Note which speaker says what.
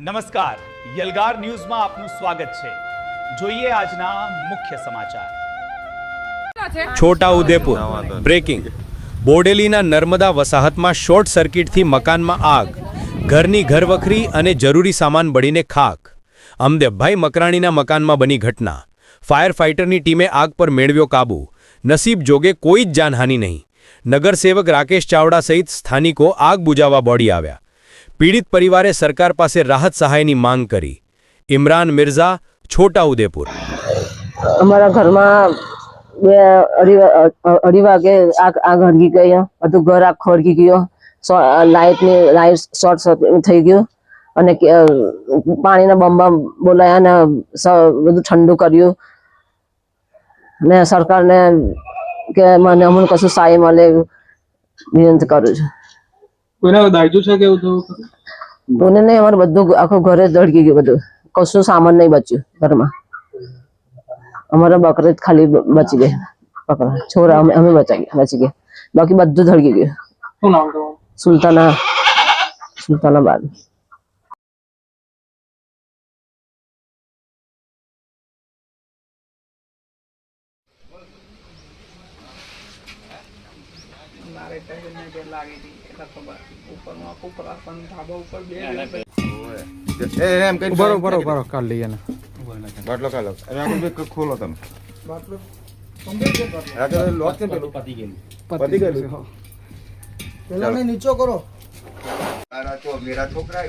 Speaker 1: નમસ્કાર, યલગાર ન્યૂઝમાં આપનું સ્વાગત છે। જોઈએ આજના મુખ્ય સમાચાર।
Speaker 2: છોટા ઉદેપુર બ્રેકિંગ। બોડેલીના નર્મદા વસાહતમાં શોર્ટ સર્કિટથી મકાનમાં આગ, ઘરની ઘરવખરી અને જરૂરી સામાન બળીને ખાખ। અમદેવભાઈ મકરાણીના મકાનમાં બની ઘટના। ફાયર ફાઇટરની ટીમે આગ પર મેળવ્યો કાબૂ। નસીબ જોગે કોઈ જ જાનહાનિ નહીં। નગરસેવક રાકેશ ચાવડા સહિત સ્થાનિકો આગ બુઝાવવા દોડી આવ્યા। પીડિત પરિવારે સરકાર પાસે રાહત સહાયની માંગ કરી। ઇમરાન મિર્ઝા, છોટા ઉદેપુર।
Speaker 3: અમારા ઘરમાં અઢી વાગે આગ હળગી ગઈ। બધું ઘર આખું હળગી ગયું। લાઇટ શોર્ટ થઈ ગયું અને પાણીના બંબા બોલાયા ને બધું ઠંડુ કર્યું ને સરકારને કે મને અમને કશું સહાય મળે વિનંતી કરું છું।
Speaker 4: કોઈને દાયજુ છે કે એવું થયું?
Speaker 3: કોઈને નહીં, અમારે બધું આખું ઘરે જળગી ગયું। બધું કશું સામાન નહીં બચ્યું ઘરમાં। અમારા બકરી ખાલી બચી ગઈ, બકરા છોરા અમે બચી ગયા, બાકી બધું જળગી ગયું।
Speaker 4: શું નામ તમારું?
Speaker 3: સુલતાનાબાદ।
Speaker 5: બરો કાઢ લઈએ ને બાટલો કાઢો ખોલો તમે પતી ગયેલું
Speaker 6: પેલા નીચો કરો।
Speaker 5: मेरा छोकरा है